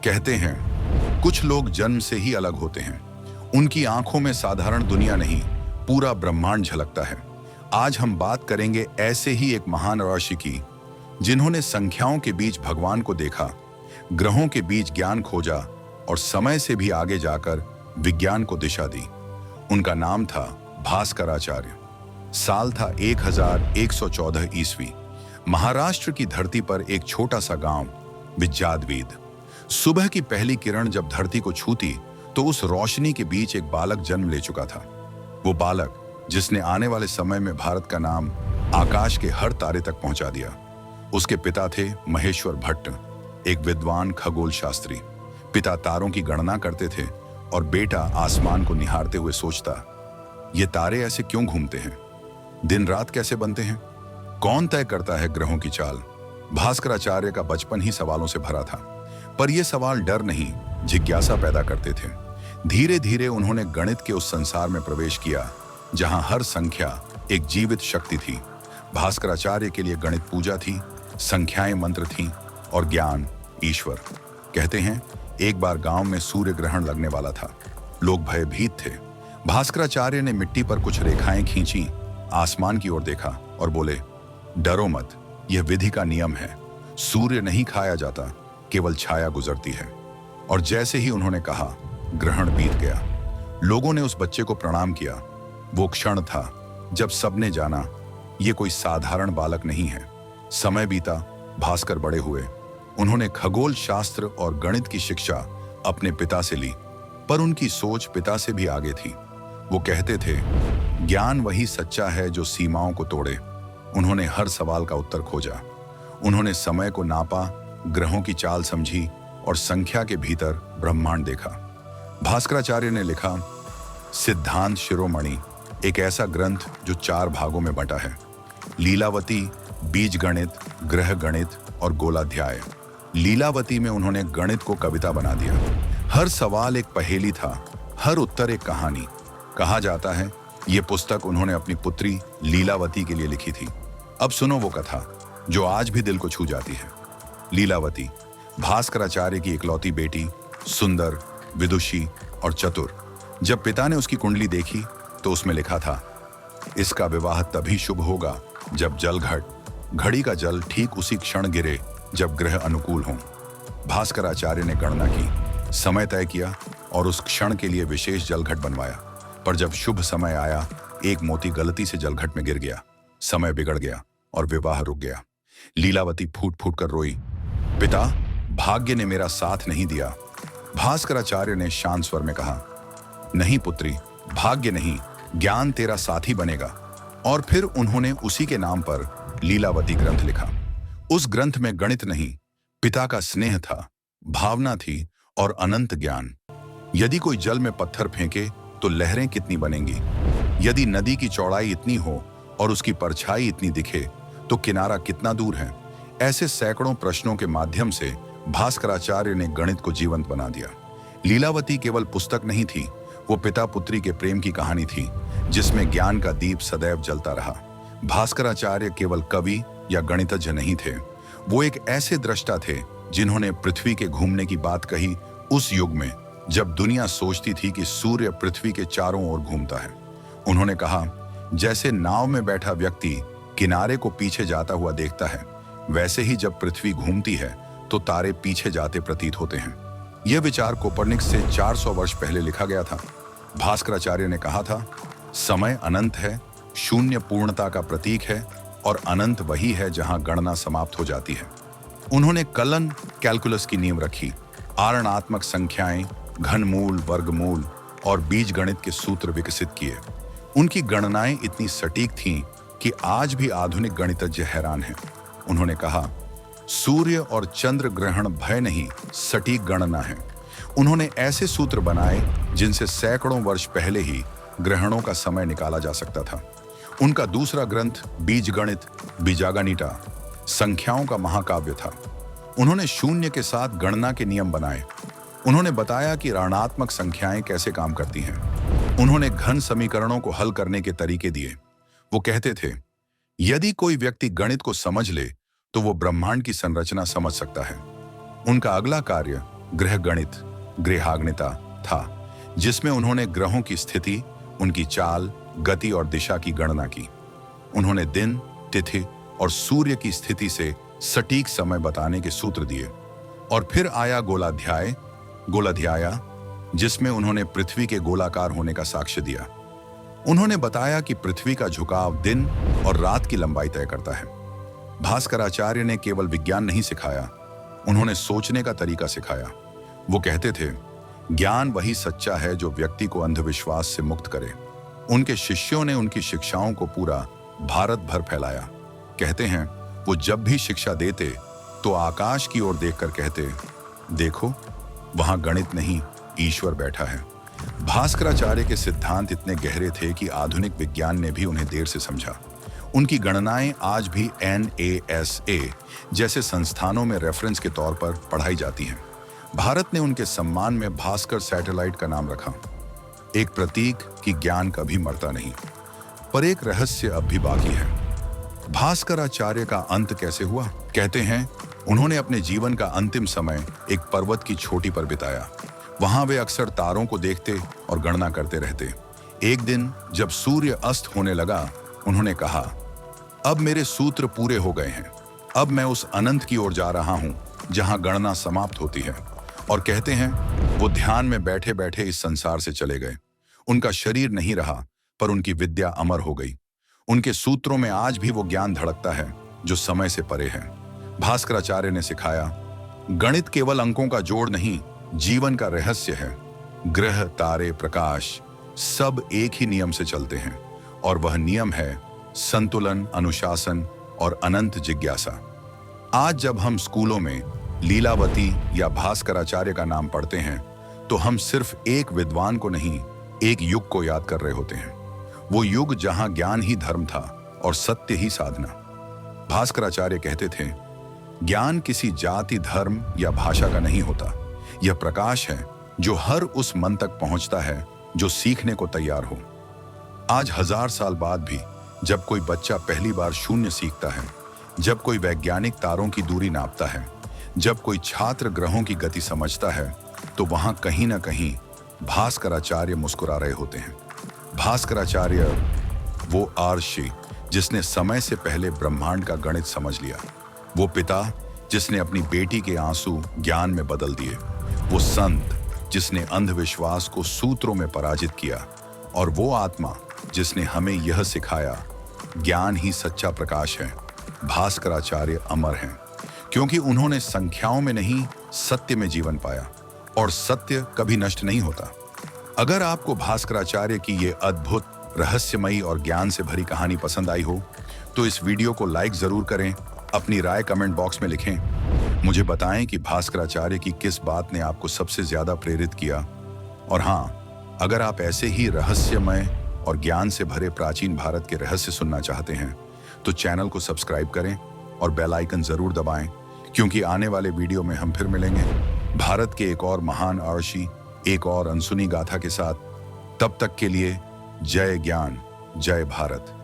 कहते हैं कुछ लोग जन्म से ही अलग होते हैं। उनकी आंखों में साधारण दुनिया नहीं, पूरा ब्रह्मांड झलकता है। आज हम बात करेंगे ऐसे ही एक महान ऋषि की, जिन्होंने संख्याओं के बीच भगवान को देखा, ग्रहों के बीच ज्ञान खोजा और समय से भी आगे जाकर विज्ञान को दिशा दी। उनका नाम था भास्कराचार्य। साल था 1114 ईस्वी। महाराष्ट्र की धरती पर एक छोटा सा गांव विद्याधीद। सुबह की पहली किरण जब धरती को छूती तो उस रोशनी के बीच एक बालक जन्म ले चुका था। वो बालक जिसने आने वाले समय में भारत का नाम आकाश के हर तारे तक पहुंचा दिया। उसके पिता थे महेश्वर भट्ट, एक विद्वान खगोल शास्त्री। पिता तारों की गणना करते थे और बेटा आसमान को निहारते हुए सोचता, ये तारे ऐसे क्यों घूमते हैं, दिन रात कैसे बनते हैं, कौन तय करता है ग्रहों की चाल। भास्कराचार्य का बचपन ही सवालों से भरा था, पर ये सवाल डर नहीं, जिज्ञासा पैदा करते थे। धीरे धीरे उन्होंने गणित के उस संसार में प्रवेश किया जहां हर संख्या एक जीवित शक्ति थी। भास्कराचार्य के लिए गणित पूजा थी, संख्याएं मंत्र थीं और ज्ञान ईश्वर। कहते हैं एक बार गांव में सूर्य ग्रहण लगने वाला था। लोग भयभीत थे। भास्कराचार्य ने मिट्टी पर कुछ रेखाएं खींची, आसमान की ओर देखा और बोले, डरो मत, यह विधि का नियम है। सूर्य नहीं खाया जाता, केवल छाया गुजरती है। और जैसे ही उन्होंने कहा, ग्रहण बीत गया। लोगों ने उस बच्चे को प्रणाम किया। वो क्षण था जब सबने जाना, ये कोई साधारण बालक नहीं है। समय बीता, भास्कर बड़े हुए। उन्होंने खगोल शास्त्र और गणित की शिक्षा अपने पिता से ली, पर उनकी सोच पिता से भी आगे थी। वो कहते थे, ज्ञान वही सच्चा है जो सीमाओं को तोड़े। उन्होंने हर सवाल का उत्तर खोजा। उन्होंने समय को नापा, ग्रहों की चाल समझी और संख्या के भीतर ब्रह्मांड देखा। भास्कराचार्य ने लिखा, सिद्धांत शिरोमणि, एक ऐसा ग्रंथ जो 4 भागों में बटा है। लीलावती, बीज गणित, ग्रह गणित और गोलाध्याय। लीलावती में उन्होंने गणित को कविता बना दिया। हर सवाल एक पहेली था, हर उत्तर एक कहानी। कहा जाता है ये पुस्तक उन्होंने अपनी पुत्री लीलावती के लिए लिखी थी। अब सुनो वो कथा जो आज भी दिल को छू जाती है। लीलावती, भास्कराचार्य की इकलौती बेटी, सुंदर, विदुषी और चतुर। जब पिता ने उसकी कुंडली देखी तो उसमें लिखा था, इसका विवाह तभी शुभ होगा जब घड़ी का जल ठीक उसी क्षण गिरे जब ग्रह अनुकूल हों। भास्कराचार्य ने गणना की, समय तय किया और उस क्षण के लिए विशेष जलघट बनवाया। पर जब शुभ समय आया, एक मोती गलती से जलघट में गिर गया। समय बिगड़ गया और विवाह रुक गया। लीलावती फूट फूट कर रोई, पिता, भाग्य ने मेरा साथ नहीं दिया। भास्कराचार्य ने शांत स्वर में कहा, नहीं पुत्री, भाग्य नहीं, ज्ञान तेरा साथी बनेगा। और फिर उन्होंने उसी के नाम पर लीलावती ग्रंथ लिखा। उस ग्रंथ में गणित नहीं, पिता का स्नेह था, भावना थी और अनंत ज्ञान। यदि कोई जल में पत्थर फेंके तो लहरें कितनी बनेंगी। यदि नदी की चौड़ाई इतनी हो और उसकी परछाई इतनी दिखे तो किनारा कितना दूर है। ऐसे सैकड़ों प्रश्नों के माध्यम से भास्कराचार्य ने गणित को जीवंत बना दिया। लीलावती केवल पुस्तक नहीं थी, वो पिता पुत्री के प्रेम की कहानी थी जिसमें ज्ञान का दीप सदैव जलता रहा। भास्कराचार्य केवल कवि या गणितज्ञ नहीं थे, वो एक ऐसे दृष्टा थे जिन्होंने पृथ्वी के घूमने की बात कही उस युग में जब दुनिया सोचती थी कि सूर्य पृथ्वी के चारों ओर घूमता है। उन्होंने कहा, जैसे नाव में बैठा व्यक्ति किनारे को पीछे जाता हुआ देखता है, वैसे ही जब पृथ्वी घूमती है तो तारे पीछे जाते प्रतीत होते हैं। यह विचार कोपरनिकस से 400 वर्ष पहले लिखा गया था। भास्कराचार्य ने कहा था, समय अनंत है, शून्य पूर्णता का प्रतीक है और अनंत वही है जहां गणना समाप्त हो जाती है। उन्होंने कलन कैलकुलस की नींव रखी। आरणात्मक संख्याएं, घनमूल, वर्गमूल और बीजगणित के सूत्र विकसित किए। उनकी गणनाएं इतनी सटीक थीं कि आज भी आधुनिक गणितज्ञ हैरान हैं। उन्होंने कहा, सूर्य और चंद्र ग्रहण भय नहीं, सटीक गणना है। उन्होंने ऐसे सूत्र बनाए जिनसे सैकड़ों वर्ष पहले ही ग्रहणों का समय निकाला जा सकता था। उनका दूसरा ग्रंथ बीजगणित, बीजागणिता, संख्याओं का महाकाव्य था। उन्होंने शून्य के साथ गणना के नियम बनाए। उन्होंने बताया कि ऋणात्मक संख्याएं कैसे काम करती हैं। उन्होंने घन समीकरणों को हल करने के तरीके दिए। वो कहते थे, यदि कोई व्यक्ति गणित को समझ ले तो वो ब्रह्मांड की संरचना समझ सकता है। उनका अगला कार्य ग्रह गणित, ग्रहागणिता था, जिसमें उन्होंने ग्रहों की स्थिति, उनकी चाल, गति और दिशा की गणना की। उन्होंने दिन, तिथि और सूर्य की स्थिति से सटीक समय बताने के सूत्र दिए। और फिर आया गोलाध्याय, जिसमें उन्होंने पृथ्वी के गोलाकार होने का साक्ष्य दिया। उन्होंने बताया कि पृथ्वी का झुकाव दिन और रात की लंबाई तय करता है। भास्कराचार्य ने केवल विज्ञान नहीं सिखाया, उन्होंने सोचने का तरीका सिखाया। वो कहते थे, ज्ञान वही सच्चा है जो व्यक्ति को अंधविश्वास से मुक्त करे। उनके शिष्यों ने उनकी शिक्षाओं को पूरा भारत भर फैलाया। कहते हैं, वो जब भी शिक्षा देते तो आकाश की ओर देखकर कहते, देखो वहां गणित नहीं, ईश्वर बैठा है। भास्कराचार्य के सिद्धांत इतने गहरे थे कि आधुनिक विज्ञान ने भी उन्हें देर से समझा। उनकी गणनाएं आज भी NASA जैसे संस्थानों में रेफरेंस के तौर पर पढ़ाई जाती हैं। भारत ने उनके सम्मान में भास्कर सैटेलाइट का नाम रखा, एक प्रतीक कि ज्ञान कभी मरता नहीं। पर एक रहस्य अब भी बाकी है। भास्कराचार्य का अंत कैसे हुआ? कहते हैं, उन्होंने अपने जीवन का अंतिम समय एक पर्वत की चोटी पर बिताया। वहां वे अक्सर तारों को देखते और गणना करते रहते। एक दिन जब सूर्य अस्त होने लगा, उन्होंने कहा, अब मेरे सूत्र पूरे हो गए हैं। अब मैं उस अनंत की ओर जा रहा हूं जहां गणना समाप्त होती है। और कहते हैं, वो ध्यान में बैठे बैठे इस संसार से चले गए। उनका शरीर नहीं रहा, पर उनकी विद्या अमर हो गई। उनके सूत्रों में आज भी वो ज्ञान धड़कता है जो समय से परे है। भास्कराचार्य ने सिखाया, गणित केवल अंकों का जोड़ नहीं, जीवन का रहस्य है। ग्रह, तारे, प्रकाश सब एक ही नियम से चलते हैं, और वह नियम है संतुलन, अनुशासन और अनंत जिज्ञासा। आज जब हम स्कूलों में लीलावती या भास्कराचार्य का नाम पढ़ते हैं, तो हम सिर्फ एक विद्वान को नहीं, एक युग को याद कर रहे होते हैं। वो युग जहां ज्ञान ही धर्म था और सत्य ही साधना। भास्कराचार्य कहते थे, ज्ञान किसी जाति, धर्म या भाषा का नहीं होता। यह प्रकाश है जो हर उस मन तक पहुंचता है जो सीखने को तैयार हो। आज 1000 साल बाद भी जब कोई बच्चा पहली बार शून्य सीखता है, जब कोई वैज्ञानिक तारों की दूरी नापता है, जब कोई छात्र ग्रहों की गति समझता है, तो वहां कहीं ना कहीं भास्कराचार्य मुस्कुरा रहे होते हैं। भास्कराचार्य वो आर्षि जिसने समय से पहले ब्रह्मांड का गणित समझ लिया। वो पिता जिसने अपनी बेटी के आंसू ज्ञान में बदल दिए। वो संत जिसने अंधविश्वास को सूत्रों में पराजित किया। और वो आत्मा जिसने हमें यह सिखाया, ज्ञान ही सच्चा प्रकाश है। भास्कराचार्य अमर हैं, क्योंकि उन्होंने संख्याओं में नहीं, सत्य में जीवन पाया, और सत्य कभी नष्ट नहीं होता। अगर आपको भास्कराचार्य की ये अद्भुत, रहस्यमयी और ज्ञान से भरी कहानी पसंद आई हो, तो इस वीडियो को लाइक जरूर करें, अपनी राय कमेंट बॉक्स में लिखें। मुझे बताएं कि भास्कराचार्य की किस बात ने आपको सबसे ज्यादा प्रेरित किया। और हाँ, अगर आप ऐसे ही रहस्यमय और ज्ञान से भरे प्राचीन भारत के रहस्य सुनना चाहते हैं, तो चैनल को सब्सक्राइब करें और बेल आइकन जरूर दबाएं, क्योंकि आने वाले वीडियो में हम फिर मिलेंगे भारत के एक और महान आर्षि, एक और अनसुनी गाथा के साथ। तब तक के लिए जय ज्ञान, जय भारत।